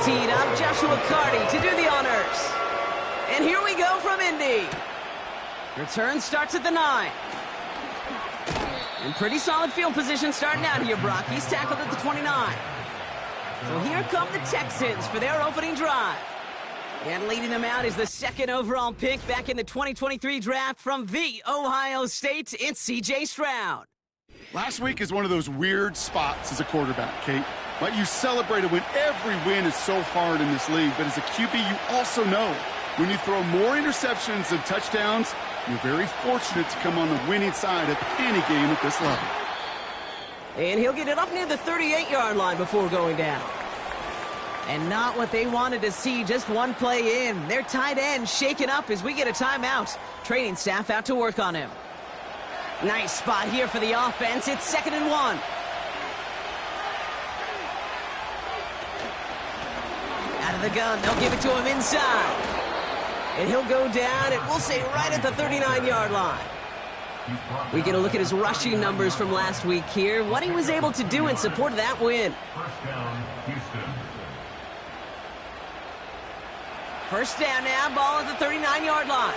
teed up Joshua Carty to do the honors. And here we go from Indy. Return starts at the 9. And pretty solid field position starting out here, Brock. He's tackled at the 29. So here come the Texans for their opening drive. And leading them out is the second overall pick back in the 2023 draft from the Ohio State. It's C.J. Stroud. Last week is one of those weird spots as a quarterback, Kate. Like, you celebrate a win. Every win is so hard in this league. But as a QB, you also know when you throw more interceptions than touchdowns, you're very fortunate to come on the winning side of any game at this level. And he'll get it up near the 38-yard line before going down. And not what they wanted to see, just one play in. Their tight end shaken up as we get a timeout. Training staff out to work on him. Nice spot here for the offense. It's 2nd and 1. Out of the gun, they'll give it to him inside. And he'll go down, and we'll say right at the 39-yard line. We get a look at his rushing numbers from last week here, what he was able to do in support of that win. First down now, ball at the 39-yard line.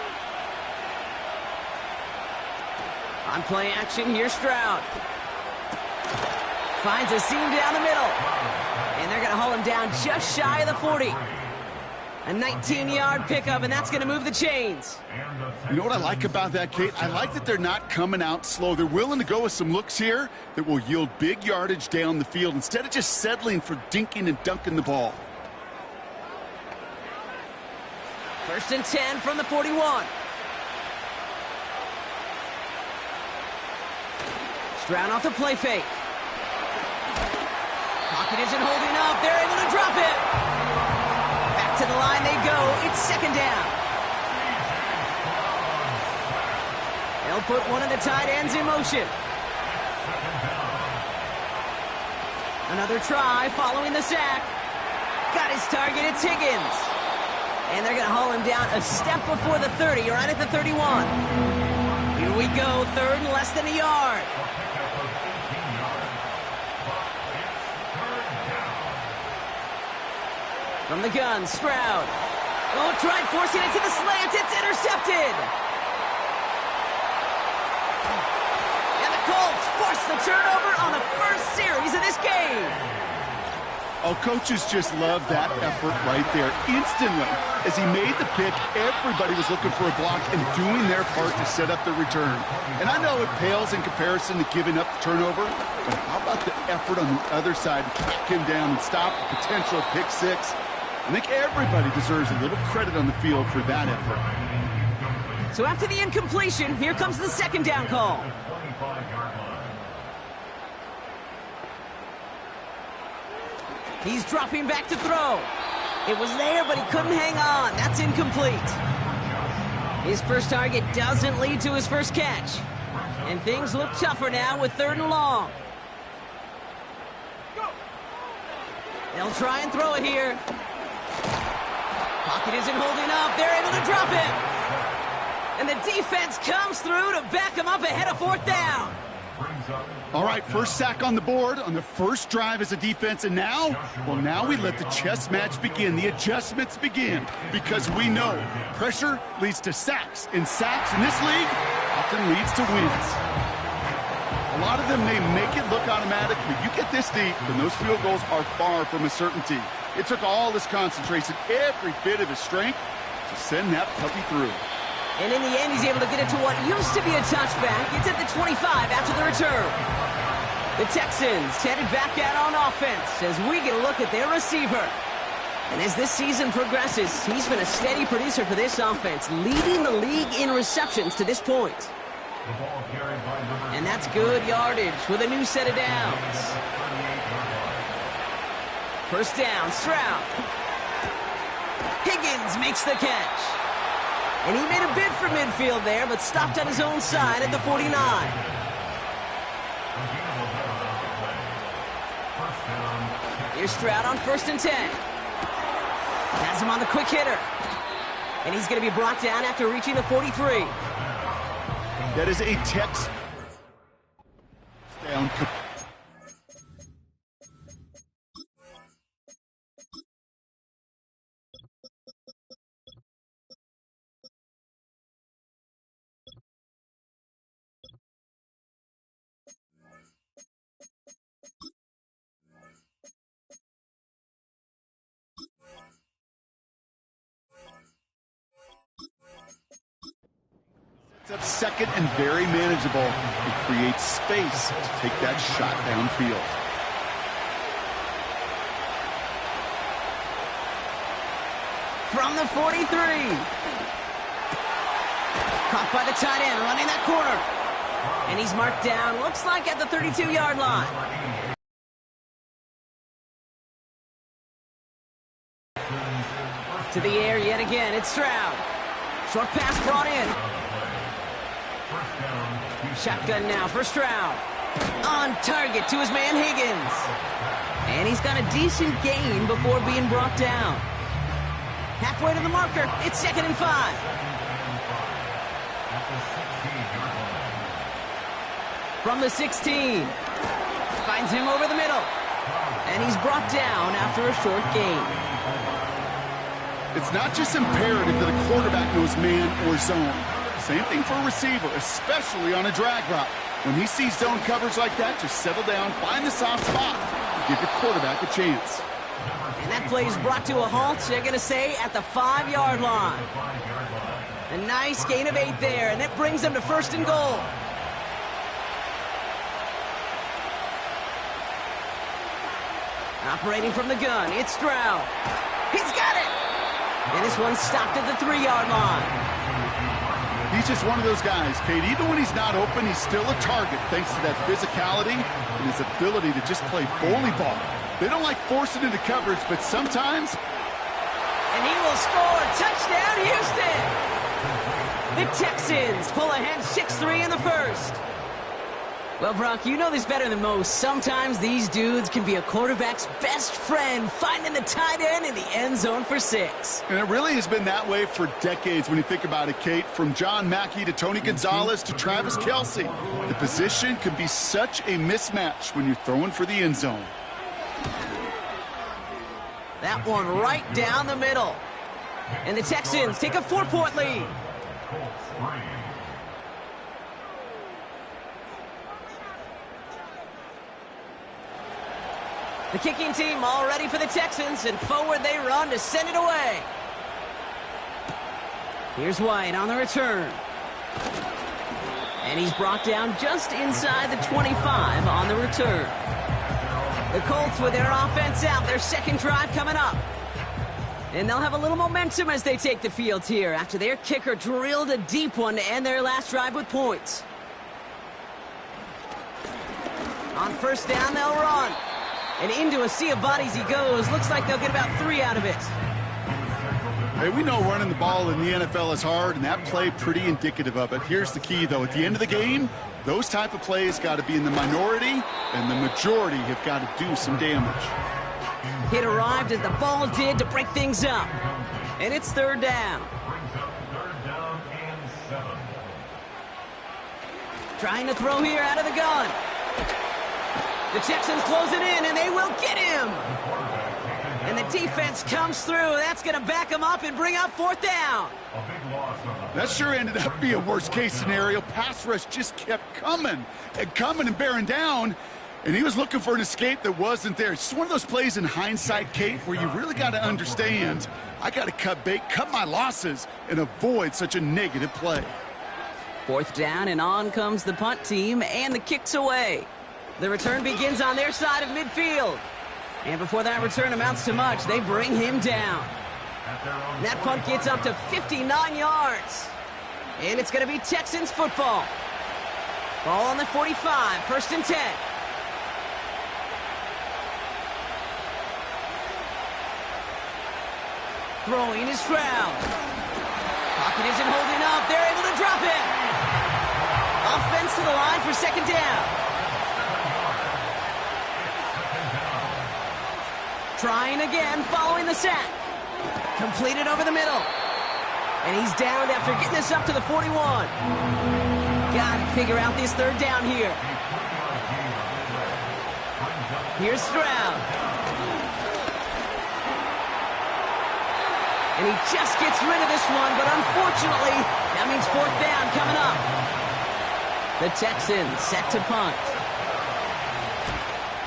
On play action, here's Stroud. Finds a seam down the middle. And they're going to haul him down just shy of the 40. A 19-yard pickup, and that's going to move the chains. You know what I like about that, Kate? I like that they're not coming out slow. They're willing to go with some looks here that will yield big yardage down the field instead of just settling for dinking and dunking the ball. 1st and 10 from the 41. Stroud off the play fake. Pocket isn't holding up. They're able to drop it. Back to the line they go. It's 2nd down. They'll put one of the tight ends in motion. Another try following the sack. Got his target. It's Higgins. And they're going to haul him down a step before the 30, right at the 31. Here we go, 3rd and less than a yard. From the gun, Stroud. Oh, tried forcing it to the slant. It's intercepted. And the Colts force the turnover on the first series of this game. Oh, coaches just love that effort right there. Instantly, as he made the pick, everybody was looking for a block and doing their part to set up the return. And I know it pales in comparison to giving up the turnover, but how about the effort on the other side to track him down and stop a potential pick six? I think everybody deserves a little credit on the field for that effort. So after the incompletion, here comes the 2nd down call. He's dropping back to throw. It was there, but he couldn't hang on. That's incomplete. His first target doesn't lead to his first catch. And things look tougher now with 3rd and long. They'll try and throw it here. Pocket isn't holding up. They're able to drop it. And the defense comes through to back him up ahead of 4th down. All right, first sack on the board on the first drive as a defense, and now we let the chess match begin. The adjustments begin because we know pressure leads to sacks, and sacks in this league often leads to wins. A lot of them may make it look automatic, but you get this deep, and those field goals are far from a certainty. It took all his concentration, every bit of his strength to send that puppy through. And in the end, he's able to get it to what used to be a touchback. It's at the 25 after the return. The Texans headed back out on offense as we get a look at their receiver. And as this season progresses, he's been a steady producer for this offense, leading the league in receptions to this point. And that's good yardage with a new set of downs. First down, Stroud. Higgins makes the catch. And he made a bid for midfield there, but stopped on his own side at the 49. Here's Stroud on 1st and 10. Has him on the quick hitter. And he's going to be brought down after reaching the 43. That is a Tex down. It's up second and very manageable. It creates space to take that shot downfield. From the 43. Caught by the tight end, running that corner. And he's marked down, looks like at the 32-yard line. To the air yet again, it's Stroud. Short pass brought in. Shotgun now for Stroud. On target to his man Higgins. And he's got a decent gain before being brought down. Halfway to the marker, it's 2nd and 5. From the 16. Finds him over the middle. And he's brought down after a short gain. It's not just imperative that a quarterback knows man or zone. Same thing for a receiver, especially on a drag route. When he sees zone coverage like that, just settle down, find the soft spot, and give your quarterback a chance. And that play is brought to a halt, they're going to say, at the 5-yard line. A nice gain of 8 there, and that brings them to 1st and goal. Operating from the gun, it's Stroud. He's got it! And this one stopped at the 3-yard line. He's just one of those guys, Kate. Even when he's not open, he's still a target thanks to that physicality and his ability to just play bully ball. They don't like forcing into coverage, but sometimes... And he will score. Touchdown, Houston! The Texans pull ahead 6-3 in the first. Well, Brock, you know this better than most. Sometimes these dudes can be a quarterback's best friend, finding the tight end in the end zone for 6. And it really has been that way for decades when you think about it, Kate. From John Mackey to Tony Gonzalez to Travis Kelce. The position can be such a mismatch when you're throwing for the end zone. That one right down the middle. And the Texans take a 4-point lead. The kicking team all ready for the Texans, and forward they run to send it away. Here's White on the return. And he's brought down just inside the 25 on the return. The Colts with their offense out, their second drive coming up. And they'll have a little momentum as they take the field here after their kicker drilled a deep one to end their last drive with points. On 1st down, they'll run. And into a sea of bodies he goes. Looks like they'll get about 3 out of it. Hey, we know running the ball in the NFL is hard, and that play pretty indicative of it. Here's the key, though. At the end of the game, those type of plays got to be in the minority, and the majority have got to do some damage. Hit arrived as the ball did to break things up. And it's 3rd down. Trying to throw here out of the gun. The Texans close it in, and they will get him. And the defense comes through. That's going to back him up and bring up 4th down. That sure ended up being a worst-case scenario. Pass rush just kept coming and bearing down. And he was looking for an escape that wasn't there. It's just one of those plays in hindsight, Kate, where you really got to understand, I got to cut bait, cut my losses, and avoid such a negative play. 4th down, and on comes the punt team, and the kick's away. The return begins on their side of midfield. And before that return amounts to much, they bring him down. And that punt gets up to 59 yards. And it's going to be Texans football. Ball on the 45, 1st and 10. Throwing is Stroud. Pocket isn't holding up. They're able to drop it. Offense to the line for 2nd down. Trying again, following the sack. Completed over the middle. And he's down after getting this up to the 41. Got to figure out this 3rd down here. Here's Stroud. And he just gets rid of this one, but unfortunately, that means 4th down coming up. The Texans set to punt.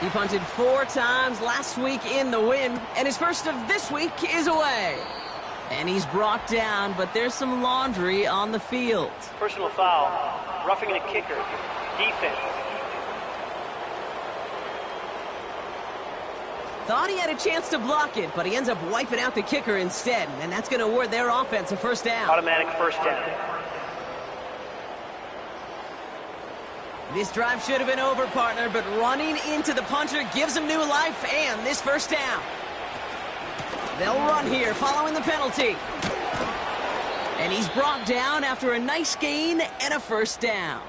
He punted 4 times last week in the win, and his first of this week is away. And he's brought down, but there's some laundry on the field. Personal foul, roughing a kicker, defense. Thought he had a chance to block it, but he ends up wiping out the kicker instead, and that's going to award their offense a first down. Automatic first down. This drive should have been over, partner, but running into the punter gives him new life and this first down. They'll run here following the penalty. And he's brought down after a nice gain and a first down.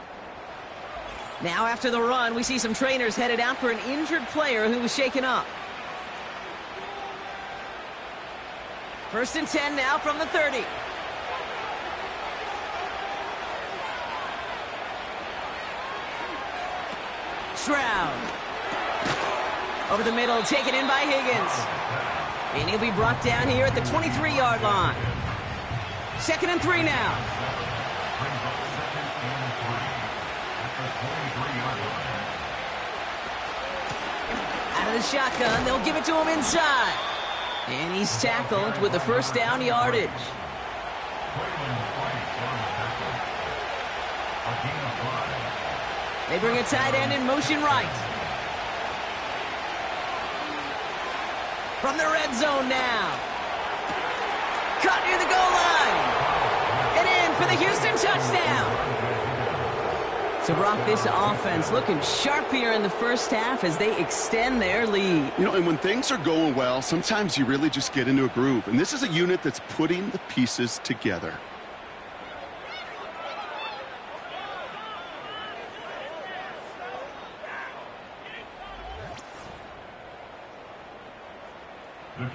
Now after the run, we see some trainers headed out for an injured player who was shaken up. 1st and 10 now from the 30. Stroud. Over the middle, taken in by Higgins. And he'll be brought down here at the 23-yard line. 2nd and 3 now. Out of the shotgun, they'll give it to him inside. And he's tackled with the first down yardage. They bring a tight end in motion right. From the red zone now. Caught near the goal line. And in for the Houston touchdown. So, Brock, this offense looking sharp here in the first half as they extend their lead. You know, and when things are going well, sometimes you really just get into a groove. And this is a unit that's putting the pieces together.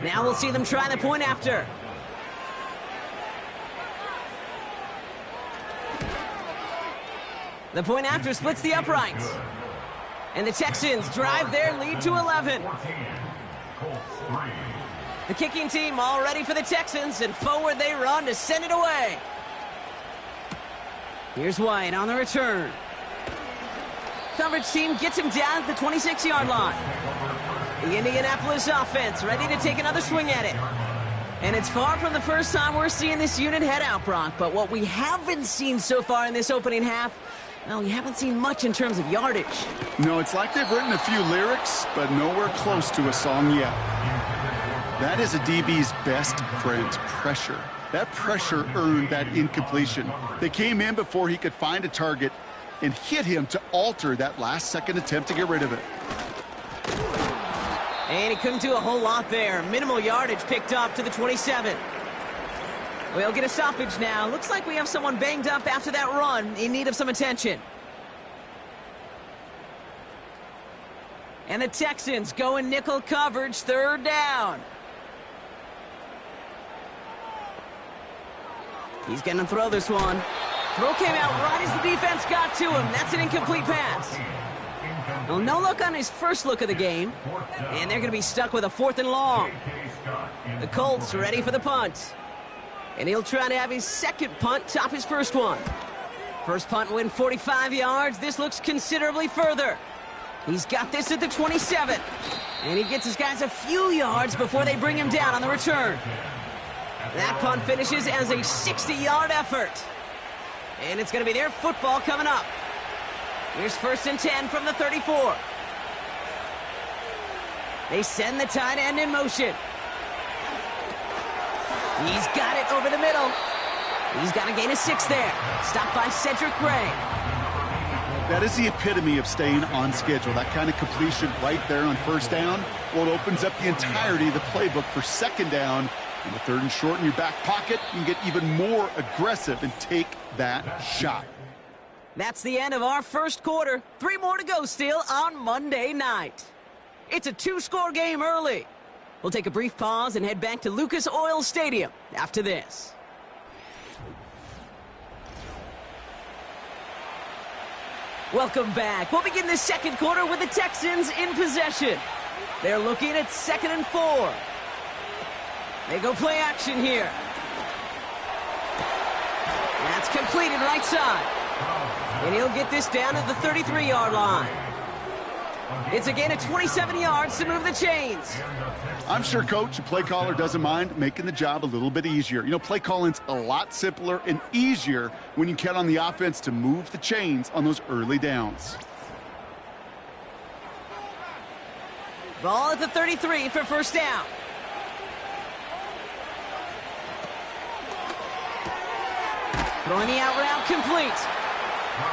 Now we'll see them try the point after. The point after splits the uprights. And the Texans drive their lead to 11. The kicking team all ready for the Texans, and forward they run to send it away. Here's White on the return. Coverage team gets him down at the 26-yard line. The Indianapolis offense ready to take another swing at it. And it's far from the first time we're seeing this unit head out, Brock. But what we haven't seen so far in this opening half, well, we haven't seen much in terms of yardage. No, it's like they've written a few lyrics, but nowhere close to a song yet. That is a DB's best friend, pressure. That pressure earned that incompletion. They came in before he could find a target and hit him to alter that last-second attempt to get rid of it. And he couldn't do a whole lot there. Minimal yardage picked up to the 27. We'll get a stoppage now. Looks like we have someone banged up after that run in need of some attention. And the Texans go in nickel coverage, 3rd down. He's going to throw this one. Throw came out right as the defense got to him. That's an incomplete pass. Well, no look on his first look of the game. And they're going to be stuck with a 4th and long. The Colts ready for the punt. And he'll try to have his second punt top his first one. First punt win 45 yards. This looks considerably further. He's got this at the 27. And he gets his guys a few yards before they bring him down on the return. That punt finishes as a 60-yard effort. And it's going to be their football coming up. Here's 1st and 10 from the 34. They send the tight end in motion. He's got it over the middle. He's got to gain a 6 there. Stopped by Cedric Gray. That is the epitome of staying on schedule. That kind of completion right there on 1st down. Well, it opens up the entirety of the playbook for 2nd down. And the 3rd and short in your back pocket, you can get even more aggressive and take that shot. That's the end of our first quarter. 3 more to go still on Monday night. It's a 2-score game early. We'll take a brief pause and head back to Lucas Oil Stadium after this. Welcome back. We'll begin the second quarter with the Texans in possession. They're looking at 2nd and 4. They go play action here. That's completed right side. And he'll get this down at the 33-yard line. It's a gain of 27 yards to move the chains. I'm sure coach and play caller doesn't mind making the job a little bit easier. You know, play calling's a lot simpler and easier when you count on the offense to move the chains on those early downs. Ball at the 33 for first down. Throwing the out route complete.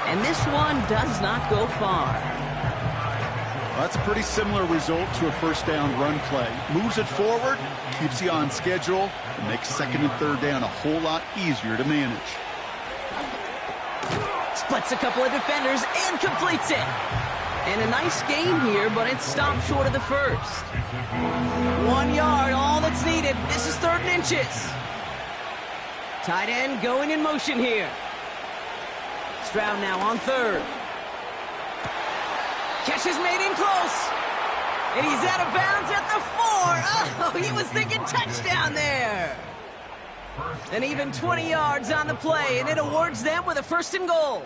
And this one does not go far. Well, that's a pretty similar result to a first down run play. Moves it forward, keeps you on schedule, and makes second and third down a whole lot easier to manage. Splits a couple of defenders and completes it. And a nice gain here, but it's stopped short of the first. 1 yard, all that's needed. This is 3rd and inches. Tight end going in motion here. Stroud now on 3rd. Catch is made in close. And he's out of bounds at the 4. Oh, he was thinking touchdown there. And even 20 yards on the play, and it awards them with a 1st and goal.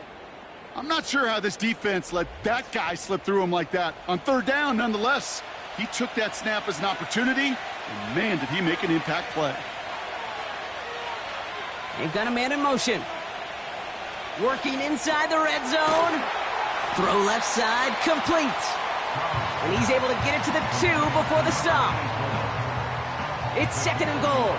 I'm not sure how this defense let that guy slip through him like that. On 3rd down, nonetheless, he took that snap as an opportunity, and man, did he make an impact play. They've got a man in motion. Working inside the red zone. Throw left side, complete. And he's able to get it to the 2 before the stop. It's 2nd and goal.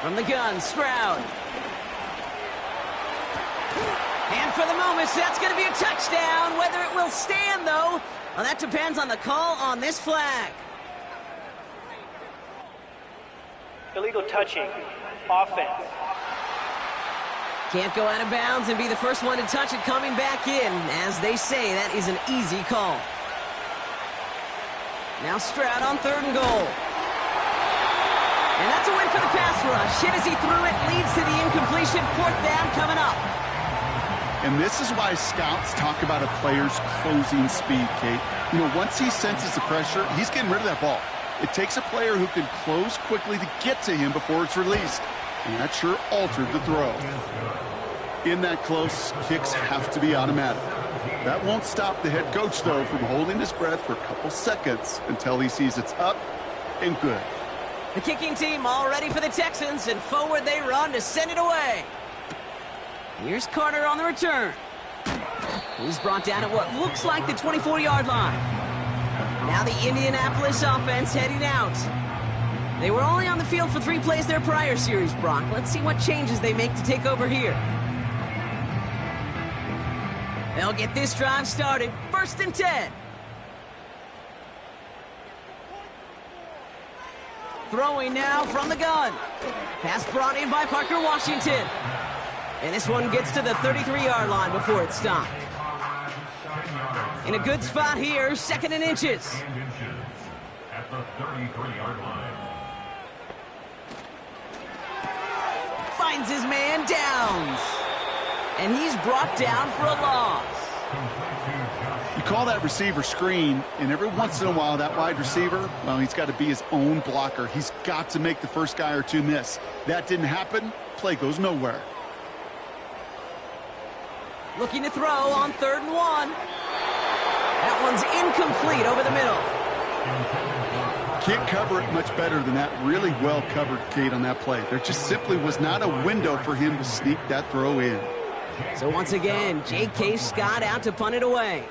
From the gun, Stroud. And for the moment, that's going to be a touchdown. Whether it will stand, though, well, that depends on the call on this flag. Illegal touching. Offense. Can't go out of bounds and be the first one to touch it coming back in. As they say, that is an easy call. Now Stroud on 3rd and goal. And that's a win for the pass rush. Hit as he threw it, leads to the incompletion. 4th down coming up. And this is why scouts talk about a player's closing speed, Kate. You know, once he senses the pressure, he's getting rid of that ball. It takes a player who can close quickly to get to him before it's released. And that sure altered the throw. In that close, kicks have to be automatic. That won't stop the head coach, though, from holding his breath for a couple seconds until he sees it's up and good. The kicking team all ready for the Texans, and forward they run to send it away. Here's Carter on the return. He's brought down at what looks like the 24-yard line. Now the Indianapolis offense heading out. They were only on the field for 3 plays their prior series, Brock. Let's see what changes they make to take over here. They'll get this drive started. 1st and 10. Throwing now from the gun. Pass brought in by Parker Washington. And this one gets to the 33-yard line before it's stopped. In a good spot here, 2nd and inches. At the 33-yard line. Finds his man, Downs. And he's brought down for a loss. You call that receiver screen, and every once in a while that wide receiver, well, he's got to be his own blocker. He's got to make the first guy or two miss. That didn't happen. Play goes nowhere. Looking to throw on 3rd and 1. That one's incomplete over the middle. Can't cover it much better than that. Really well covered, Kate, on that play. There just simply was not a window for him to sneak that throw in. So once again, J.K. Scott out to punt it away.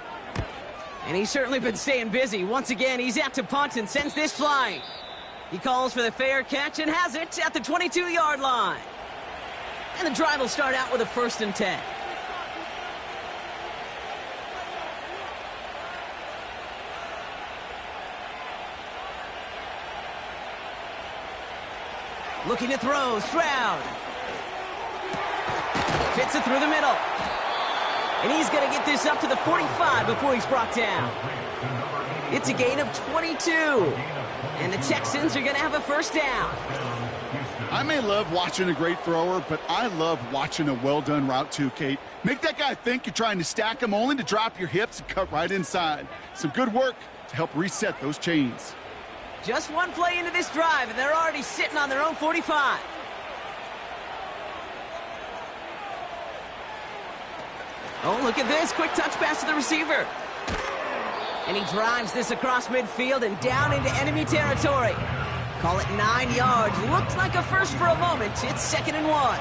And he's certainly been staying busy. Once again, he's out to punt and sends this flying. He calls for the fair catch and has it at the 22-yard line. And the drive will start out with a 1st and 10. Looking to throw, Stroud. Fits it through the middle. And he's going to get this up to the 45 before he's brought down. It's a gain of 22. And the Texans are going to have a 1st down. I may love watching a great thrower, but I love watching a well-done route too, Kate. Make that guy think you're trying to stack him only to drop your hips and cut right inside. Some good work to help reset those chains. Just one play into this drive, and they're already sitting on their own 45. Oh, look at this. Quick touch pass to the receiver. And he drives this across midfield and down into enemy territory. Call it 9 yards. Looked like a first for a moment. It's 2nd and 1.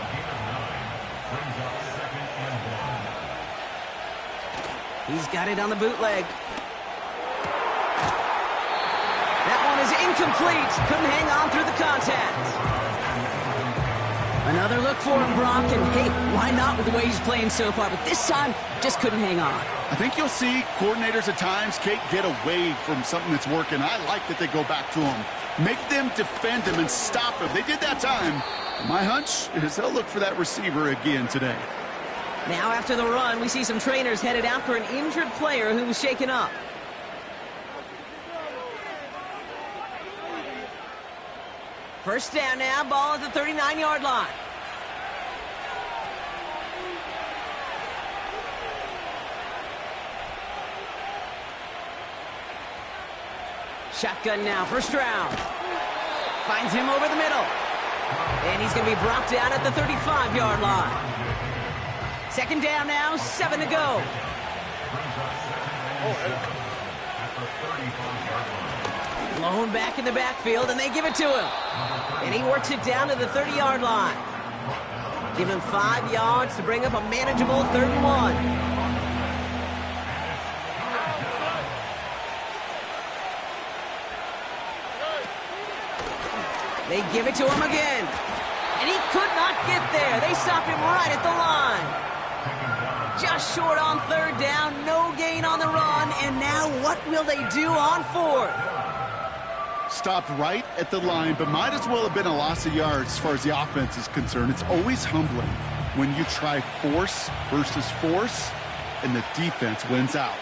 He's got it on the bootleg. That one is incomplete. Couldn't hang on through the contact. Another look for him, Brock, and hey, why not with the way he's playing so far? But this time, just couldn't hang on. I think you'll see coordinators at times, Kate, get away from something that's working. I like that they go back to him. Make them defend him and stop him. They did that time. My hunch is they'll look for that receiver again today. Now after the run, we see some trainers headed out for an injured player who was shaken up. First down now, ball at the 39-yard line. Shotgun now, first round. Finds him over the middle. And he's going to be brought down at the 35-yard line. Second down now, 7 to go. Blown back in the backfield, and they give it to him. And he works it down to the 30-yard line. Give him 5 yards to bring up a manageable 3rd and 1. They give it to him again. And he could not get there. They stop him right at the line. Just short on 3rd down, no gain on the run, and now what will they do on 4th? Stopped right at the line, but might as well have been a loss of yards as far as the offense is concerned. It's always humbling when you try force versus force, and the defense wins out.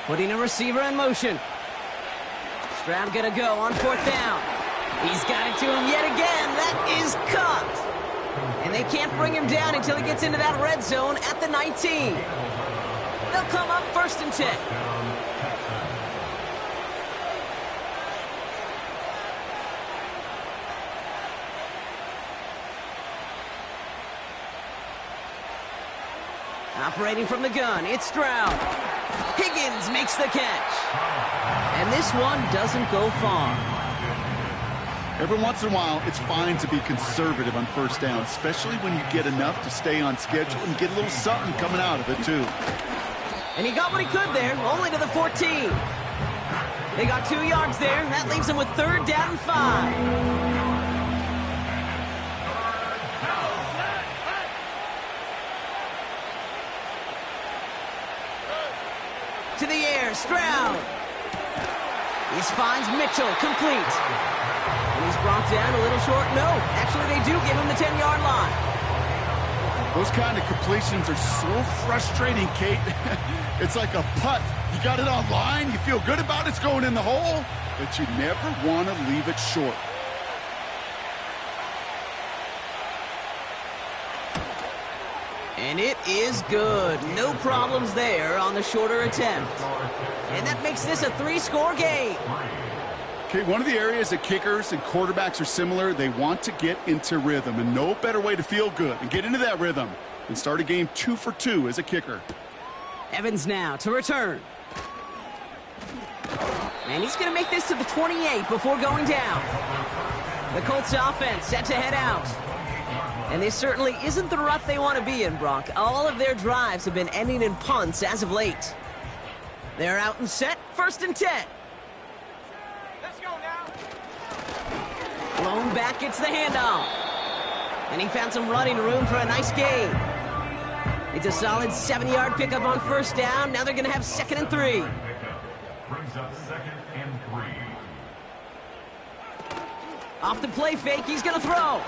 Putting a receiver in motion. Stroud gonna go on 4th down. He's got it to him yet again. That is caught. And they can't bring him down until he gets into that red zone at the 19. They'll come up 1st and 10. Operating from the gun, it's Stroud. Higgins makes the catch. And this one doesn't go far. Every once in a while, it's fine to be conservative on 1st down, especially when you get enough to stay on schedule and get a little something coming out of it, too. And he got what he could there, only to the 14. They got 2 yards there. That leaves them with 3rd down and 5. To the air, Stroud. He finds Mitchell, complete. And he's brought down a little short. No, actually they do give him the 10-yard line. Those kind of completions are so frustrating, Kate. It's like a putt. You got it on line, you feel good about it's going in the hole, but you never want to leave it short. And it is good. No problems there on the shorter attempt. And that makes this a 3-score game. Okay, one of the areas that kickers and quarterbacks are similar, they want to get into rhythm, and no better way to feel good and get into that rhythm than start a game 2 for 2 as a kicker. Evans now to return. And he's going to make this to the 28 before going down. The Colts offense set to head out. And this certainly isn't the rut they want to be in, Brock. All of their drives have been ending in punts as of late. They're out and set, 1st and 10. Let's go now. Blown back, gets the handoff. And he found some running room for a nice gain. It's a solid 7-yard pickup on 1st down. Now they're going to have 2nd and 3. Brings up 2nd and 3. Off the play fake, he's going to throw.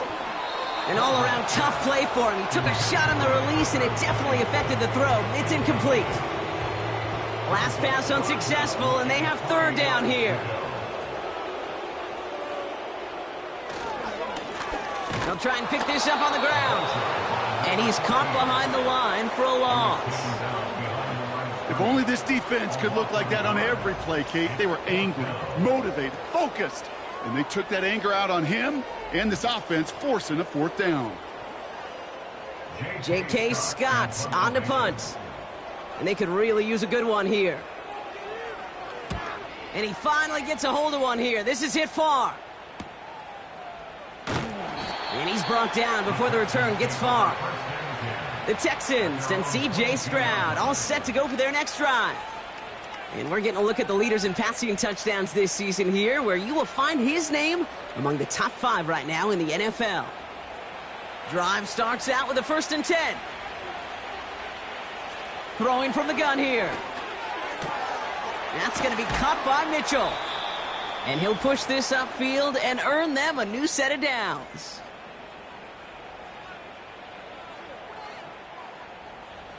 An all-around tough play for him. He took a shot on the release, and it definitely affected the throw. It's incomplete. Last pass unsuccessful, and they have 3rd down here. They'll try and pick this up on the ground. And he's caught behind the line for a loss. If only this defense could look like that on every play, Kate. They were angry, motivated, focused. And they took that anger out on him and this offense, forcing a 4th down. J.K. Scott on to punt. And they could really use a good one here. And he finally gets a hold of one here. This is hit far. And he's brought down before the return gets far. The Texans and C.J. Stroud all set to go for their next drive. And we're getting a look at the leaders in passing touchdowns this season here, where you will find his name among the top 5 right now in the NFL. Drive starts out with a 1st and 10. Throwing from the gun here. That's going to be caught by Mitchell. And he'll push this upfield and earn them a new set of downs.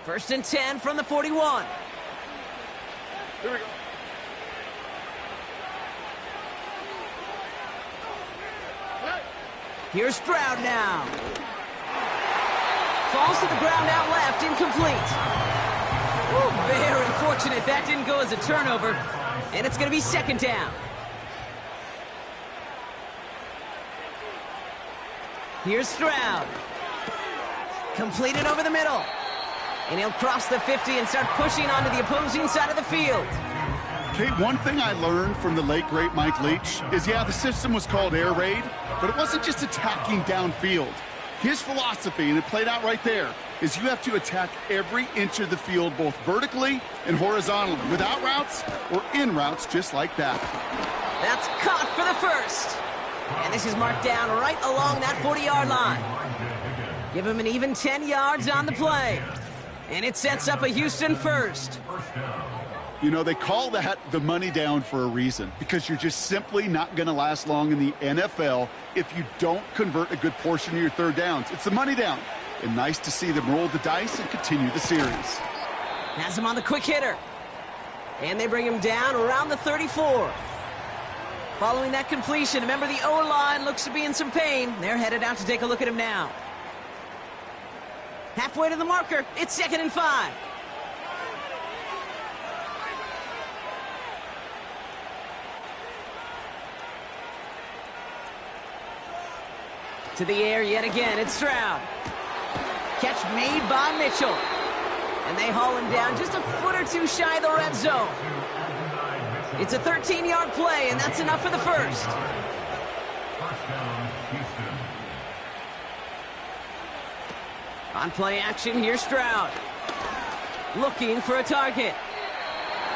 1st and 10 from the 41. Here we go. Here's Stroud now. Falls to the ground out left, incomplete. Woo, very fortunate that didn't go as a turnover. And it's going to be 2nd down. Here's Stroud. Completed over the middle. And he'll cross the 50 and start pushing onto the opposing side of the field. Okay, one thing I learned from the late, great Mike Leach is, yeah, the system was called air raid, but it wasn't just attacking downfield. His philosophy, and it played out right there, is you have to attack every inch of the field, both vertically and horizontally, without routes or in routes just like that. That's caught for the 1st. And this is marked down right along that 40-yard line. Give him an even 10 yards on the play. And it sets up a Houston 1st. You know, they call that the money down for a reason, because you're just simply not going to last long in the NFL if you don't convert a good portion of your 3rd downs. It's the money down. And nice to see them roll the dice and continue the series. Has him on the quick hitter. And they bring him down around the 34. Following that completion, remember the O-line looks to be in some pain. They're headed out to take a look at him now. Halfway to the marker, it's 2nd and 5. To the air yet again, it's Stroud. Catch made by Mitchell. And they haul him down just a foot or two shy of the red zone. It's a 13-yard play, and that's enough for the 1st. On play action, here's Stroud. Looking for a target.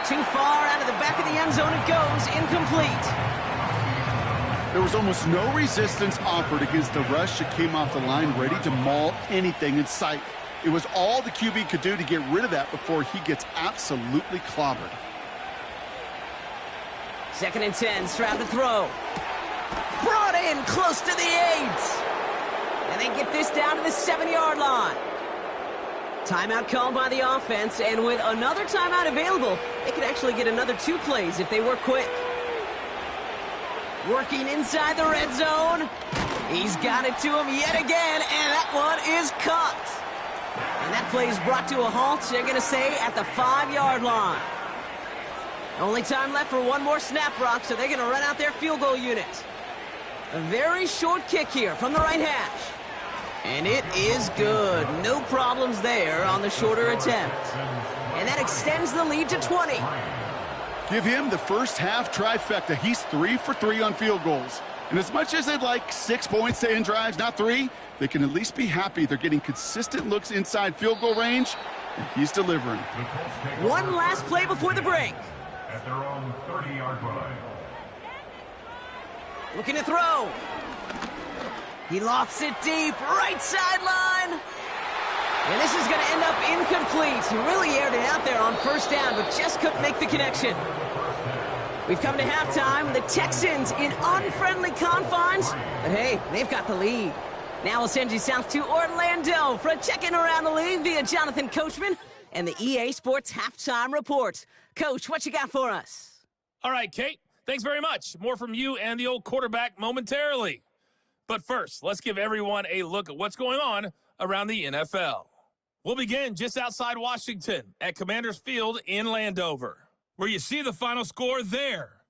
Too far out of the back of the end zone it goes, incomplete. There was almost no resistance offered against the rush that came off the line ready to maul anything in sight. It was all the QB could do to get rid of that before he gets absolutely clobbered. 2nd and 10, Stroud to throw. Brought in close to the 8. And they get this down to the 7-yard line. Timeout called by the offense, and with another timeout available, they could actually get another 2 plays if they work quick. Working inside the red zone. He's got it to him yet again, and that one is caught. And that play is brought to a halt, they're going to say, at the 5-yard line. Only time left for one more snap, Brock, so they're going to run out their field goal unit. A very short kick here from the right hash. And it is good. No problems there on the shorter attempt. And that extends the lead to 20. Give him the first half trifecta. He's 3 for 3 on field goals. And as much as they'd like 6 points to end drives, not 3, they can at least be happy they're getting consistent looks inside field goal range, and he's delivering. One last play before the break. At their own 30-yard line. Looking to throw. He lofts it deep, right sideline. And this is going to end up incomplete. He really aired it out there on 1st down, but just couldn't make the connection. We've come to halftime. The Texans in unfriendly confines. But hey, they've got the lead. Now we'll send you south to Orlando for a check-in around the league via Jonathan Coachman and the EA Sports Halftime Report. Coach, what you got for us? All right, Kate. Thanks very much. More from you and the old quarterback momentarily. But first, let's give everyone a look at what's going on around the NFL. We'll begin just outside Washington at Commanders Field in Landover, where you see the final score there.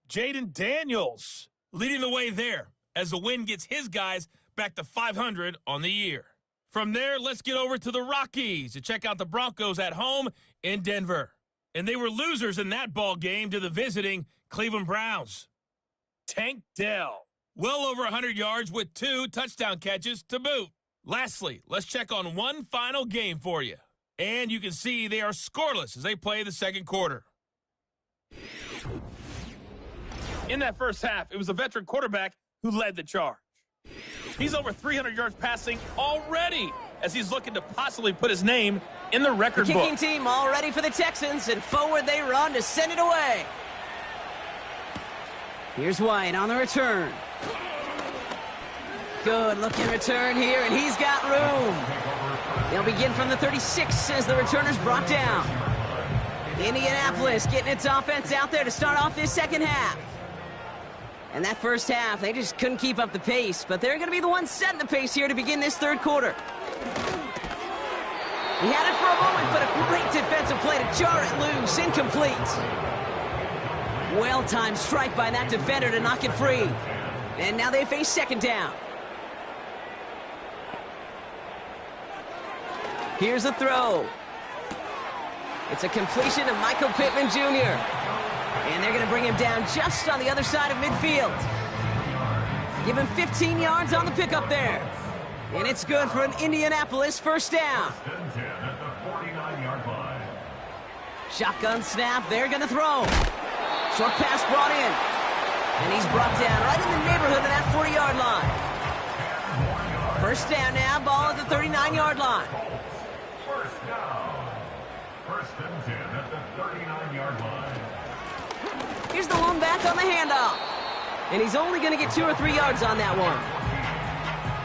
Jaden Daniels leading the way there as the win gets his guys back to 500 on the year. From there, let's get over to the Rockies to check out the Broncos at home in Denver. And they were losers in that ball game to the visiting Cleveland Browns. Tank Dell, well over 100 yards with 2 touchdown catches to boot. Lastly, let's check on one final game for you. And you can see they are scoreless as they play the second quarter. In that first half, it was a veteran quarterback who led the charge. He's over 300 yards passing already as he's looking to possibly put his name in the record book. The kicking team all ready for the Texans, and forward they run to send it away. Here's White on the return. Good looking return here, and he's got room. They'll begin from the 36 as the returner's brought down. Indianapolis getting its offense out there to start off this second half. And that first half, they just couldn't keep up the pace, but they're going to be the ones setting the pace here to begin this third quarter. He had it for a moment, but a great defensive play to jar it loose, incomplete. Well-timed strike by that defender to knock it free. And now they face second down. Here's a throw. It's a completion to Michael Pittman Jr. And they're going to bring him down just on the other side of midfield. Give him 15 yards on the pickup there. And it's good for an Indianapolis first down. Shotgun snap, they're going to throw. Short pass brought in. And he's brought down right in the neighborhood of that 40-yard line. First down now, ball at the 39-yard line. First down. First and 10 at the 39-yard line. Here's the one back on the handoff. And he's only going to get 2 or 3 yards on that one.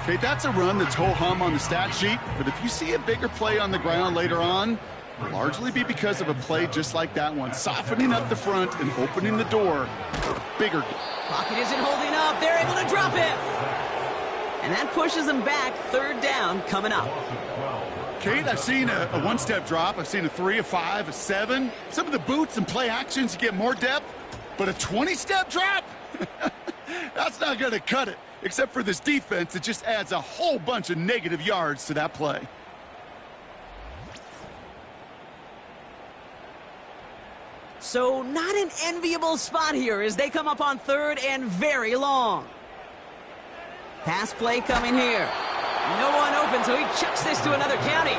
Okay, that's a run that's ho-hum on the stat sheet, but if you see a bigger play on the ground later on, it'll largely be because of a play just like that one, softening up the front and opening the door for bigger. Pocket isn't holding up. They're able to drop it. And that pushes them back. Third down coming up. Kate, I've seen a one-step drop. I've seen a 3, a 5, a 7. Some of the boots and play actions, you get more depth, but a 20-step drop? That's not going to cut it. Except for this defense, it just adds a whole bunch of negative yards to that play. So not an enviable spot here as they come up on third and very long. Pass play coming here. No one open, so he chucks this to another county.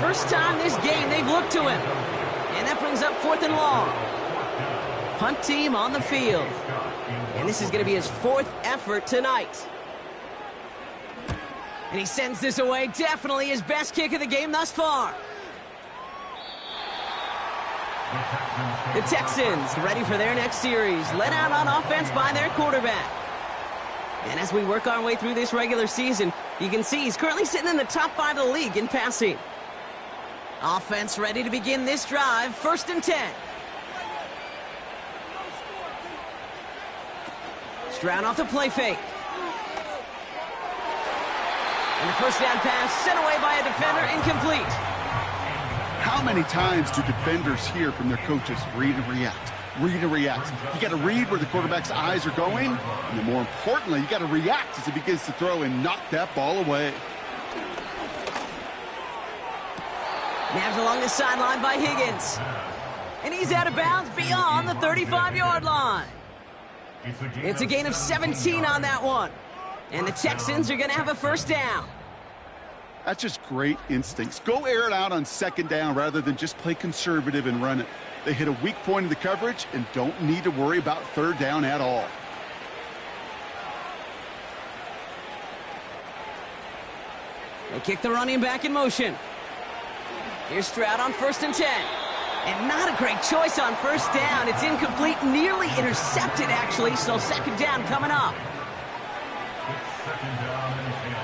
First time this game they've looked to him. And that brings up 4th and long. Punt team on the field. And this is going to be his 4th effort tonight. And he sends this away. Definitely his best kick of the game thus far. The Texans ready for their next series. Led out on offense by their quarterback. And as we work our way through this regular season, you can see he's currently sitting in the top 5 of the league in passing. Offense ready to begin this drive. 1st and 10. Stroud off the play fake. And the first down pass sent away by a defender, incomplete. How many times do defenders hear from their coaches, read and react, read and react? You got to read where the quarterback's eyes are going, and then more importantly, you got to react as he begins to throw and knock that ball away. Nabbed along the sideline by Higgins. And he's out of bounds beyond the 35-yard line. It's a gain of 17 on that one. And the Texans are going to have a first down. That's just great instincts. Go air it out on second down rather than just play conservative and run it. They hit a weak point in the coverage and don't need to worry about third down at all. They kick the running back in motion. Here's Stroud on 1st and 10. And not a great choice on first down. It's incomplete, nearly intercepted, actually. So second down coming up. Second down and 10.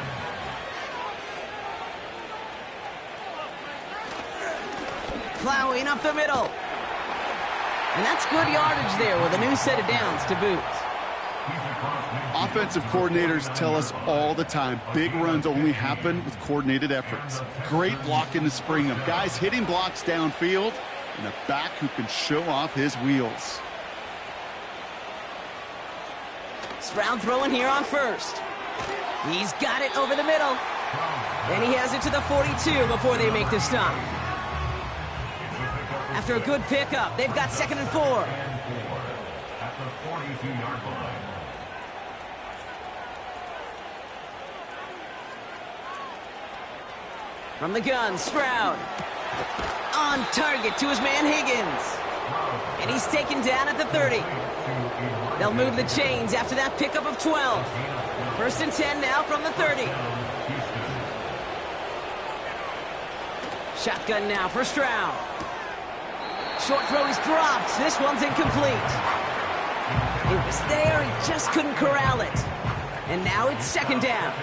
Plowing up the middle. And that's good yardage there with a new set of downs to boot. Offensive coordinators tell us all the time, big runs only happen with coordinated efforts. Great blocking to spring them. Guys hitting blocks downfield, and a back who can show off his wheels. Stroud throwing here on 1st. He's got it over the middle. And he has it to the 42 before they make the stop. After a good pickup, they've got 2nd and 4. At the 42-yard line. From the gun, Stroud. On target to his man Higgins. And he's taken down at the 30. They'll move the chains after that pickup of 12. 1st and 10 now from the 30. Shotgun now for Stroud. Short throw is dropped. This one's incomplete. It was there, he just couldn't corral it. And now it's 2nd down.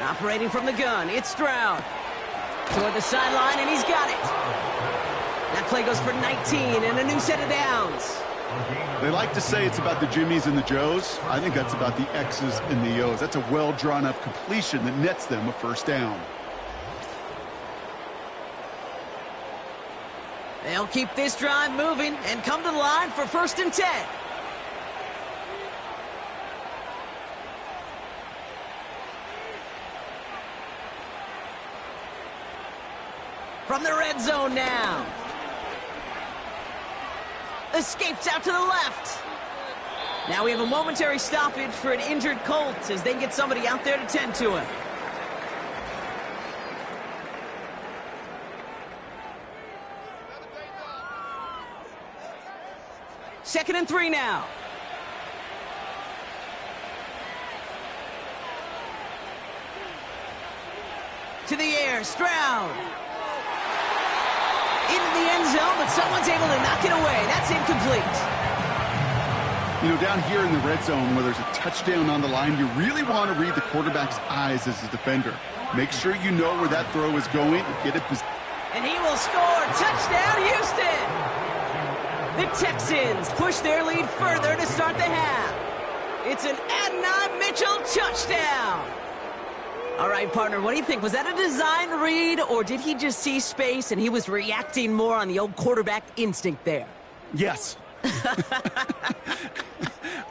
Operating from the gun, it's Stroud. Toward the sideline, and he's got it. That play goes for 19 and a new set of downs. They like to say it's about the Jimmies and the Joes. I think that's about the X's and the O's. That's a well-drawn-up completion that nets them a 1st down. They'll keep this drive moving and come to the line for 1st and 10. From the red zone now. Escapes out to the left. Now we have a momentary stoppage for an injured Colts as they get somebody out there to tend to him. Second and 3 now. To the air, Stroud. Into the end zone, but someone's able to knock it away. That's incomplete. You know, down here in the red zone where there's a touchdown on the line, you really want to read the quarterback's eyes as a defender. Make sure you know where that throw is going and get it. And he will score. Touchdown, Houston. The Texans push their lead further to start the half. It's an Adonai Mitchell touchdown. All right, partner, what do you think? Was that a design read, or did he just see space and he was reacting more on the old quarterback instinct there? Yes.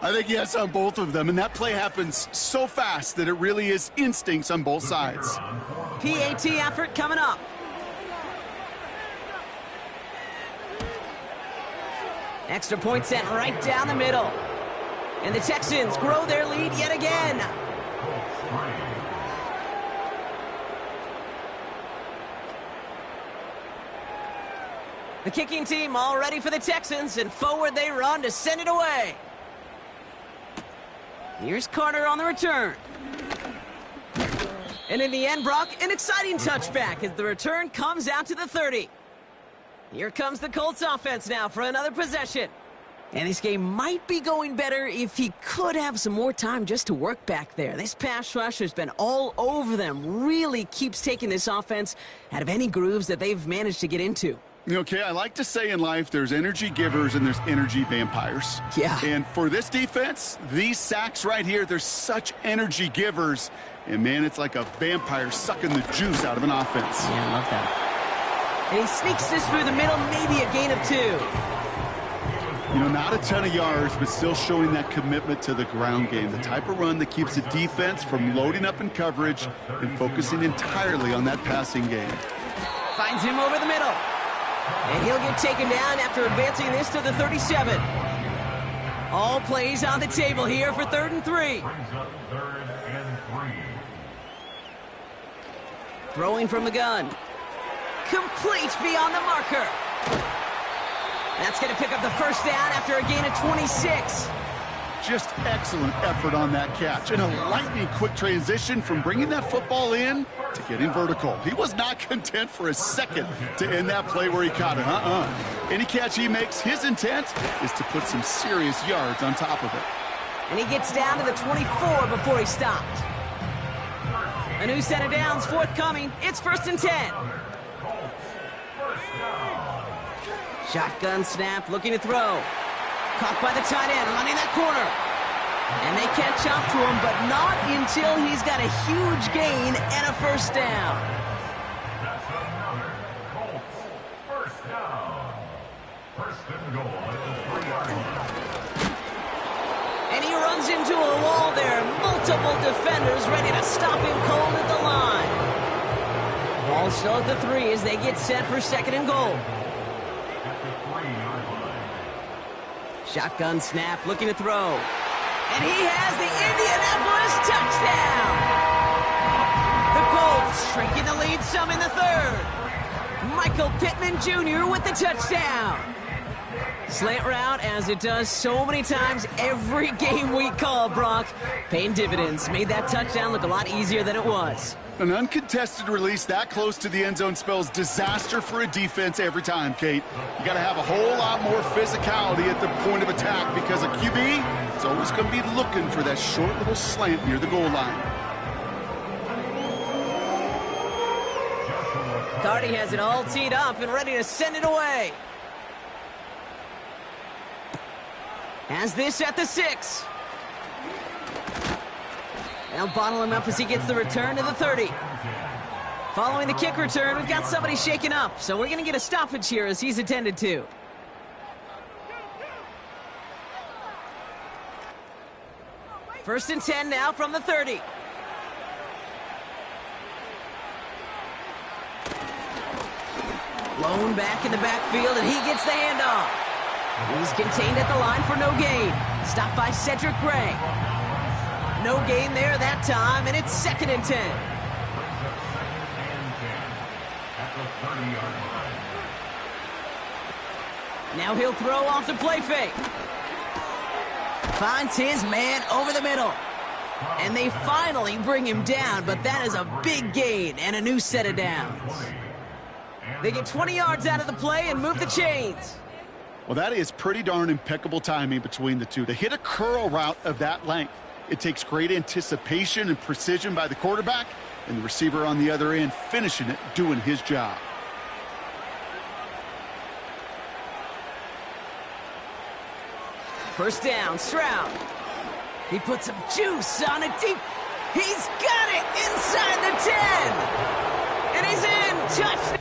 I think yes on both of them, and that play happens so fast that it really is instincts on both sides. PAT effort coming up. Extra point sent right down the middle. And the Texans grow their lead yet again. The kicking team all ready for the Texans, and forward they run to send it away. Here's Carter on the return. And in the end, Brock, an exciting touchback as the return comes out to the 30. Here comes the Colts offense now for another possession. And this game might be going better if he could have some more time just to work back there. This pass rush has been all over them. Really keeps taking this offense out of any grooves that they've managed to get into. Okay, I like to say in life there's energy givers and there's energy vampires. Yeah. And for this defense, these sacks right here, they're such energy givers. And, man, it's like a vampire sucking the juice out of an offense. Yeah, I love that. And he sneaks this through the middle, maybe a gain of 2. You know, not a ton of yards, but still showing that commitment to the ground game. The type of run that keeps the defense from loading up in coverage and focusing entirely on that passing game. Finds him over the middle. And he'll get taken down after advancing this to the 37. All plays on the table here for 3rd and 3. Throwing from the gun. Complete beyond the marker. That's going to pick up the 1st down after a gain of 26. Just excellent effort on that catch. And a lightning quick transition from bringing that football in to getting vertical. He was not content for a second to end that play where he caught it. Any catch he makes, his intent is to put some serious yards on top of it. And he gets down to the 24 before he stopped. A new set of downs forthcoming. It's 1st and 10. Shotgun snap, looking to throw. Caught by the tight end, running that corner. And they catch up to him, but not until he's got a huge gain and a 1st down. That's another Colts 1st down. 1st and goal at the 3-yard line. And he runs runs into a wall there. Multiple defenders ready to stop him cold at the line. Ball still at the 3 as they get set for second and goal. Shotgun snap, looking to throw. And he has the Indianapolis touchdown. The Colts shrinking the lead some in the third. Michael Pittman Jr. with the touchdown. Slant route, as it does so many times every game we call, Brock. Paying dividends. Made that touchdown look a lot easier than it was. An uncontested release that close to the end zone spells disaster for a defense every time, Kate. You got to have a whole lot more physicality at the point of attack because a QB is always going to be looking for that short little slant near the goal line. Cardi has it all teed up and ready to send it away. Has this at the 6. They'll bottle him up as he gets the return to the 30. Following the kick return, we've got somebody shaken up, so we're going to get a stoppage here as he's attended to. First and 10 now from the 30. Blown back in the backfield, and he gets the handoff. He's contained at the line for no gain. Stopped by Cedric Gray. No gain there that time, and it's second and 10. Now he'll throw off the play fake. Finds his man over the middle. And they finally bring him down, but that is a big gain and a new set of downs. They get 20 yards out of the play and move the chains. Well, that is pretty darn impeccable timing between the two. To hit a curl route of that length, it takes great anticipation and precision by the quarterback, and the receiver on the other end finishing it, doing his job. First down, Stroud. He puts some juice on it deep. He's got it inside the 10. And he's in. Touchdown.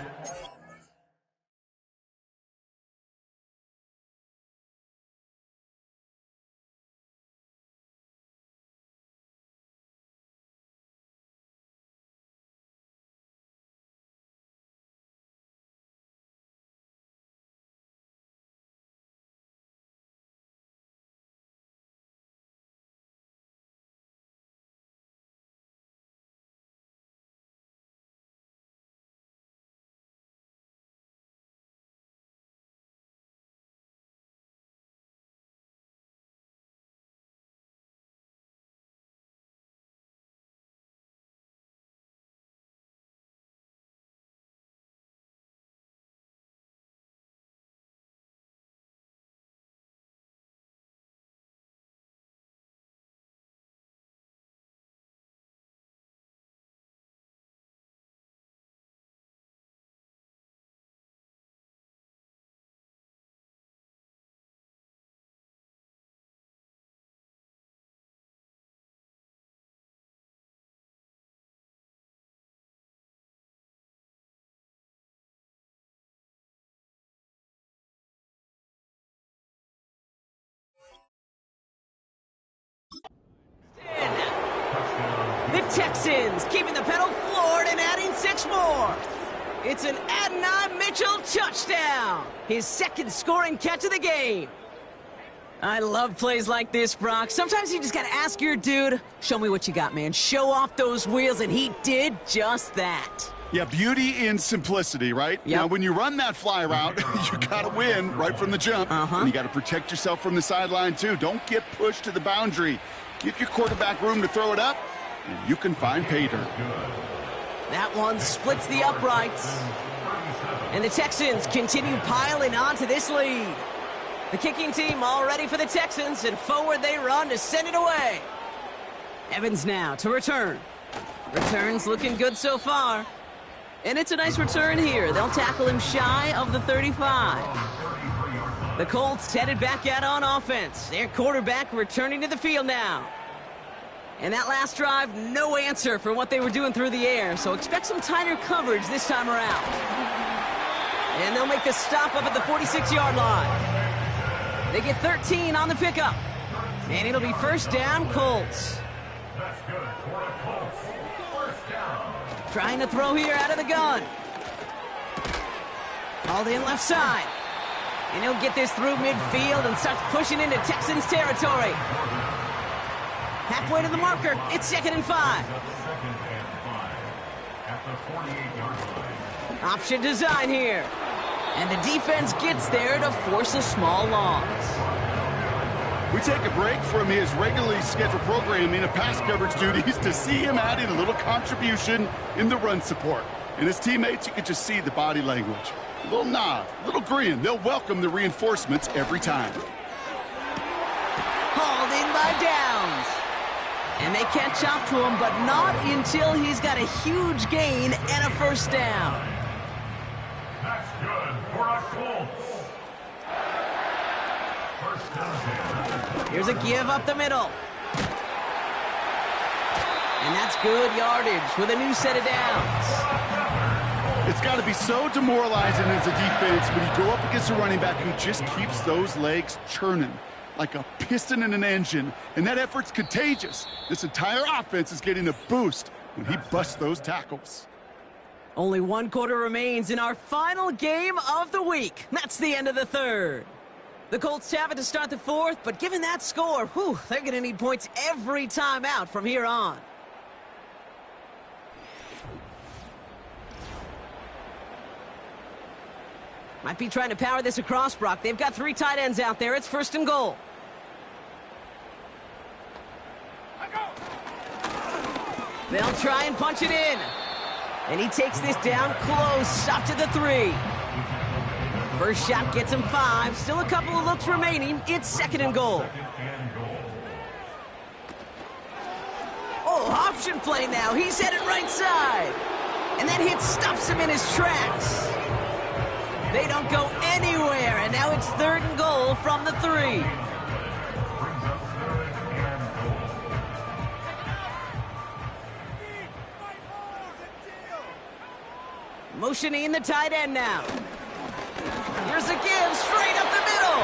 The Texans keeping the pedal floored and adding 6 more. It's an Adonai Mitchell touchdown. His second scoring catch of the game. I love plays like this, Brock. Sometimes you just got to ask your dude, show me what you got, man. Show off those wheels, and he did just that. Yeah, beauty in simplicity, right? Yep. Now, when you run that fly route, you got to win right from the jump. And you got to protect yourself from the sideline, too. Don't get pushed to the boundary. Give your quarterback room to throw it up, and you can find pay dirt. That one splits the uprights. And the Texans continue piling on to this lead. The kicking team all ready for the Texans, and forward they run to send it away. Evans now to return. Return's looking good so far. And it's a nice return here. They'll tackle him shy of the 35. The Colts headed back out on offense. Their quarterback returning to the field now. And that last drive, no answer for what they were doing through the air. So expect some tighter coverage this time around. And they'll make the stop up at the 46-yard line. They get 13 on the pickup. And it'll be first down, Colts. That's good for the Colts. First down. Trying to throw here out of the gun. Hauled in left side. And he'll get this through midfield and starts pushing into Texans territory. Halfway to the marker. It's 2nd and 5. Second and 5 at the 48-yard line. Option design here. And the defense gets there to force a small loss. We take a break from his regularly scheduled programming of pass coverage duties to see him adding a little contribution in the run support. And his teammates, you can just see the body language. A little nod, a little grin. They'll welcome the reinforcements every time. Hauled in by Downs. And they catch up to him, but not until he's got a huge gain and a first down. That's good for the Colts. First down. Here's a give up the middle. And that's good yardage with a new set of downs. It's got to be so demoralizing as a defense when you go up against a running back who just keeps those legs churning like a piston in an engine, and that effort's contagious. This entire offense is getting a boost when he busts those tackles. Only 1 quarter remains in our final game of the week. That's the end of the 3rd. The Colts have it to start the 4th, but given that score, they're going to need points every time out from here on. Might be trying to power this across, Brock. They've got 3 tight ends out there. It's 1st and goal. They'll try and punch it in. And he takes this down close, up to the 3. First shot gets him 5. Still a couple of looks remaining. It's 2nd and goal. Oh, option play now. He's headed right side. And that hit stops him in his tracks. They don't go anywhere, and now it's 3rd and goal from the 3. Motioning the tight end now. Here's a give straight up the middle.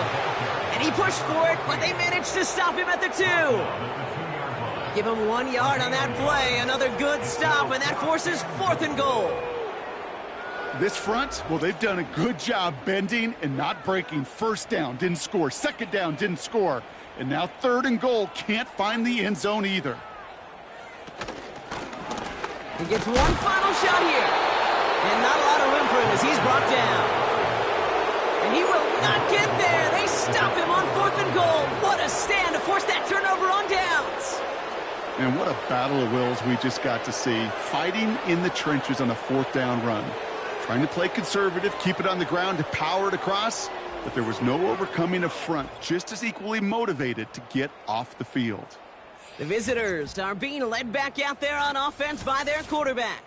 And he pushed for it, but they managed to stop him at the 2. Give him 1 yard on that play. Another good stop, and that forces 4th and goal. This front, well, they've done a good job bending and not breaking. First down, didn't score. Second down, didn't score. And now 3rd and goal, can't find the end zone either. He gets one final shot here. And not a lot of room for him as he's brought down. And he will not get there. They stop him on 4th and goal. What a stand to force that turnover on downs. And what a battle of wills we just got to see. Fighting in the trenches on a 4th down run. Trying to play conservative, keep it on the ground to power it across, but there was no overcoming a front just as equally motivated to get off the field. The visitors are being led back out there on offense by their quarterback.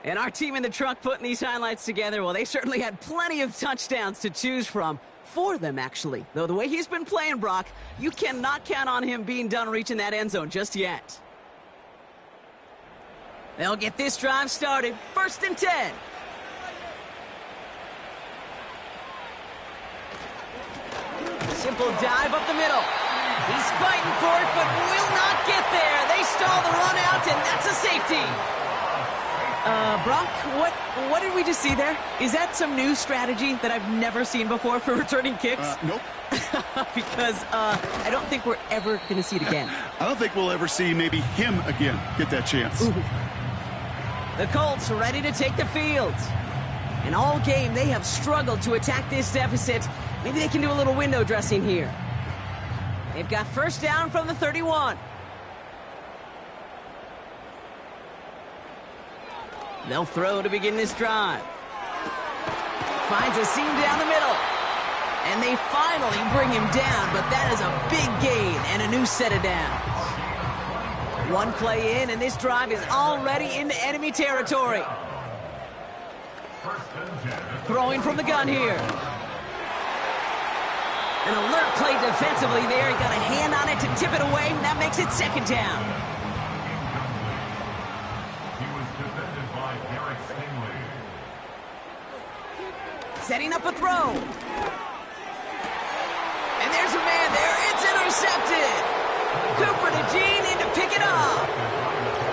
And our team in the truck putting these highlights together, well, they certainly had plenty of touchdowns to choose from. 4 of them, actually. Though the way he's been playing, Brock, you cannot count on him being done reaching that end zone just yet. They'll get this drive started. 1st and 10. Simple dive up the middle. He's fighting for it, but will not get there. They stall the run out, and that's a safety. Brock, what did we just see there? Is that some new strategy that I've never seen before for returning kicks? Nope. Because I don't think we're ever going to see it again. I don't think we'll ever see maybe him again get that chance. Ooh. The Colts are ready to take the field. And all game, they have struggled to attack this deficit. Maybe they can do a little window dressing here. They've got first down from the 31. They'll throw to begin this drive. Finds a seam down the middle. And they finally bring him down, but that is a big gain and a new set of downs. One play in, and this drive is already into enemy territory. Throwing from the gun here. An alert play defensively there. He got a hand on it to tip it away, and that makes it 2nd down. He was defended by Derek Stingley. Setting up a throw. And there's a man there. It's intercepted. Gene in to pick it up.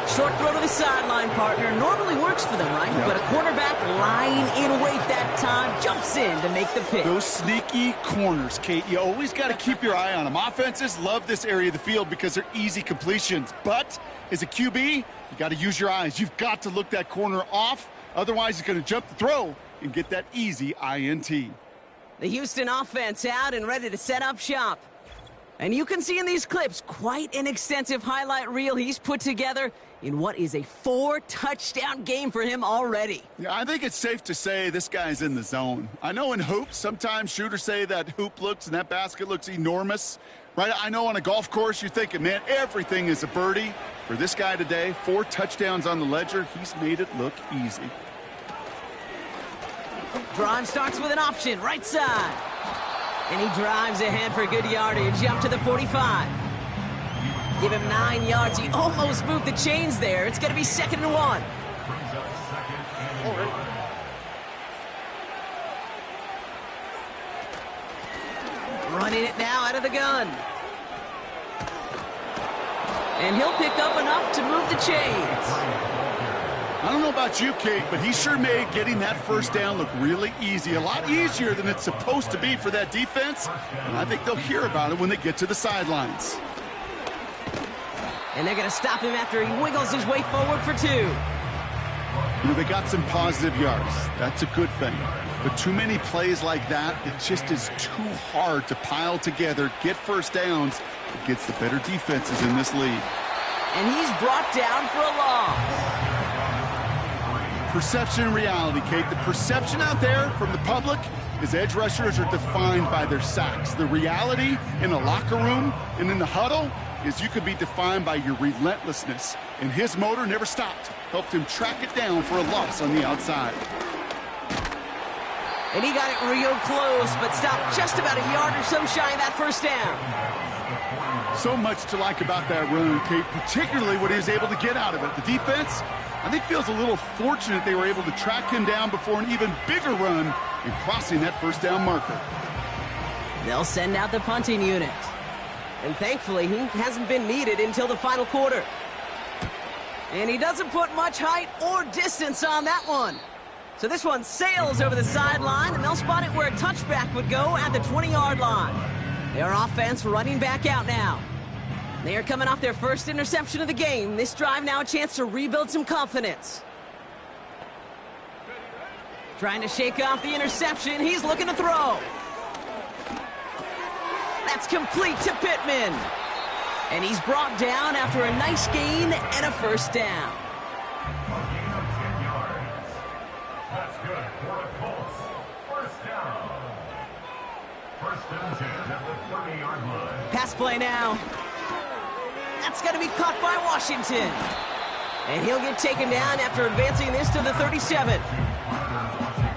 Short throw to the sideline, partner. Normally works for them, right? Yep. But a quarterback lying in wait that time jumps in to make the pick. Those sneaky corners, Kate, you always got to keep your eye on them. Offenses love this area of the field because they're easy completions. But as a QB, you got to use your eyes. You've got to look that corner off. Otherwise, he's going to jump the throw and get that easy INT. The Houston offense out and ready to set up shop. And you can see in these clips quite an extensive highlight reel he's put together in what is a 4-touchdown game for him already. Yeah, I think it's safe to say this guy's in the zone. I know in hoops, sometimes shooters say that hoop looks and that basket looks enormous, right? I know on a golf course you're thinking, man, everything is a birdie. For this guy today, 4 touchdowns on the ledger, he's made it look easy. Drive starts with an option, right side. And he drives ahead for good yardage, up to the 45. Give him 9 yards. He almost moved the chains there. It's going to be 2nd and 1. Running it now out of the gun. And he'll pick up enough to move the chains. I don't know about you, Kate, but he sure made getting that first down look really easy. A lot easier than it's supposed to be for that defense. And I think they'll hear about it when they get to the sidelines. And they're going to stop him after he wiggles his way forward for 2. You know, they got some positive yards. That's a good thing. But too many plays like that, it just is too hard to pile together, get first downs against the better defenses in this league. And he's brought down for a loss. Perception and reality, Kate. The perception out there from the public is edge rushers are defined by their sacks. The reality in the locker room and in the huddle is you could be defined by your relentlessness. And his motor never stopped. Helped him track it down for a loss on the outside. And he got it real close, but stopped just about a yard or so shy of that first down. So much to like about that run, Kate, particularly what he was able to get out of it. The defense, I think, feels a little fortunate they were able to track him down before an even bigger run in crossing that first down marker. They'll send out the punting unit. And thankfully, he hasn't been needed until the final quarter. And he doesn't put much height or distance on that one. So this one sails over the sideline, and they'll spot it where a touchback would go at the 20-yard line. Their offense running back out now. They are coming off their first interception of the game. This drive now a chance to rebuild some confidence. Trying to shake off the interception. He's looking to throw. That's complete to Pittman. And he's brought down after a nice gain and a first down. That's good for the Colts. First down. First and 10 at the 30-yard line. Pass play now. That's going to be caught by Washington. And he'll get taken down after advancing this to the 37.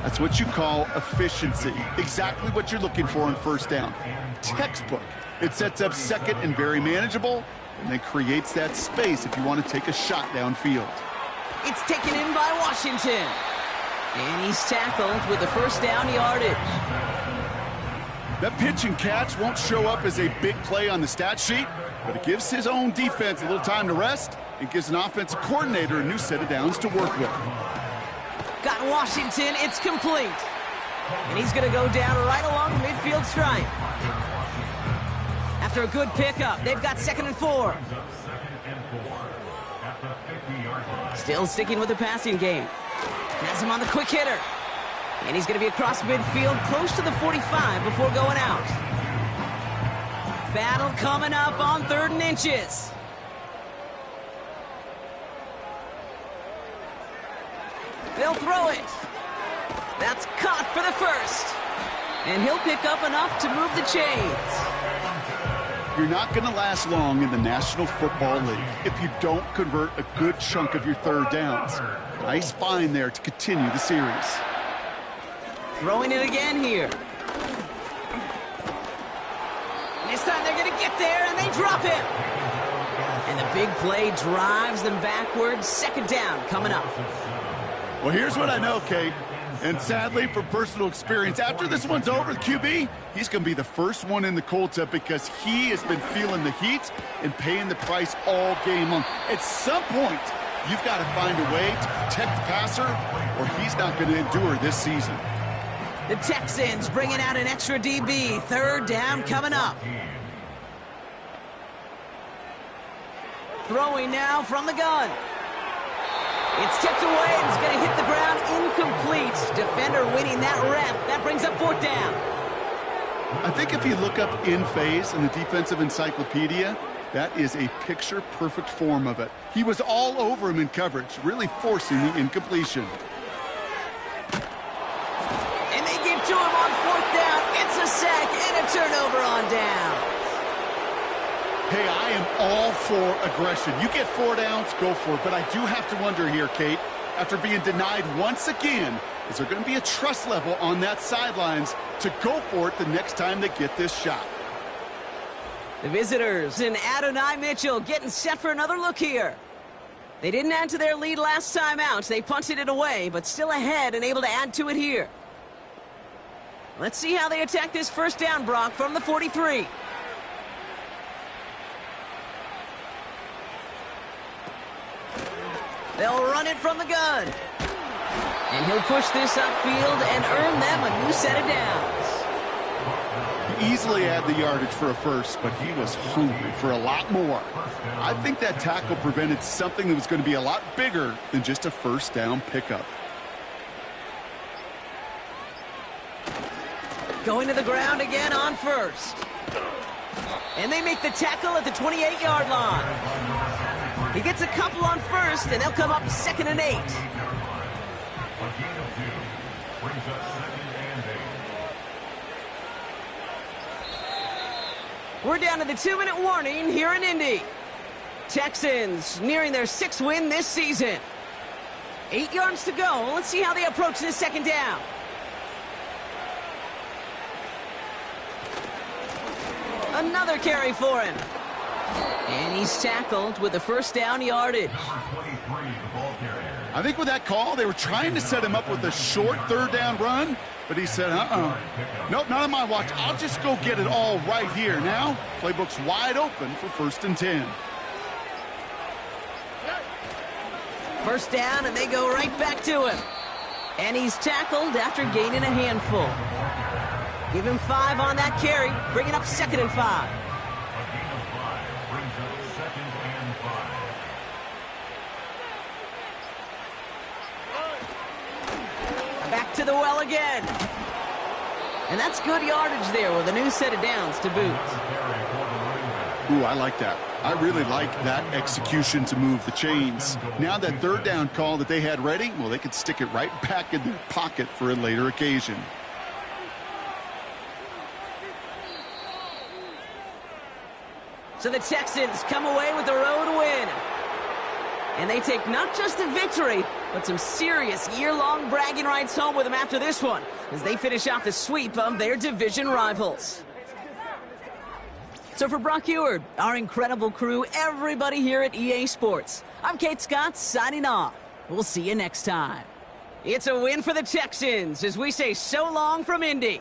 That's what you call efficiency. Exactly what you're looking for in first down. Textbook. It sets up second and very manageable, and then creates that space if you want to take a shot downfield. It's taken in by Washington. And he's tackled with the first down yardage. That pitch and catch won't show up as a big play on the stat sheet, but it gives his own defense a little time to rest and gives an offensive coordinator a new set of downs to work with. Got Washington. It's complete. And he's going to go down right along the midfield stripe. After a good pickup, they've got 2nd and 4. Still sticking with the passing game. Has him on the quick hitter. And he's going to be across midfield close to the 45 before going out. Battle coming up on 3rd and inches. They'll throw it. That's caught for the first. And he'll pick up enough to move the chains. You're not going to last long in the National Football League if you don't convert a good chunk of your third downs. Nice find there to continue the series. Throwing it again here. This time they're going to get there, and they drop him. And the big play drives them backwards. 2nd down coming up. Well, here's what I know, Kate. And sadly, from personal experience, after this one's over, the QB, he's going to be the first one in the Colts up because he has been feeling the heat and paying the price all game long. At some point, you've got to find a way to protect the passer or he's not going to endure this season. The Texans bringing out an extra DB. Third down coming up. Throwing now from the gun. It's tipped away and it's going to hit the ground incomplete. Defender winning that rep. That brings up fourth down. I think if you look up in phase in the defensive encyclopedia, that is a picture-perfect form of it. He was all over him in coverage, really forcing the incompletion. And they give to him on fourth down. It's a sack and a turnover on down. Hey, I am all for aggression. You get 4 downs, go for it. But I do have to wonder here, Kate, after being denied once again, is there going to be a trust level on that sidelines to go for it the next time they get this shot? The visitors and Adonai Mitchell getting set for another look here. They didn't add to their lead last time out. They punted it away, but still ahead and able to add to it here. Let's see how they attack this first down, Brock, from the 43. They'll run it from the gun. And he'll push this upfield and earn them a new set of downs. He easily had the yardage for a first, but he was hungry for a lot more. I think that tackle prevented something that was going to be a lot bigger than just a first down pickup. Going to the ground again on first. And they make the tackle at the 28-yard line. He gets a couple on first, and they'll come up 2nd and 8. We're down to the 2-minute warning here in Indy. Texans nearing their 6th win this season. 8 yards to go. Let's see how they approach this second down. Another carry for him. And he's tackled with the first down yardage. I think with that call, they were trying to set him up with a short third down run, but he said, nope, not on my watch. I'll just go get it all right here. Now, playbook's wide open for 1st and 10. First down, and they go right back to him. And he's tackled after gaining a handful. Give him 5 on that carry, bringing up 2nd and 5. Back to the well again. And that's good yardage there with a new set of downs to boot. Ooh, I like that. I really like that execution to move the chains. Now that third down call that they had ready, well, they could stick it right back in their pocket for a later occasion. So the Texans come away with the road win. And they take not just a victory, but some serious year-long bragging rights home with them after this one, as they finish off the sweep of their division rivals. So for Brock Eward, our incredible crew, everybody here at EA Sports, I'm Kate Scott signing off. We'll see you next time. It's a win for the Texans as we say so long from Indy.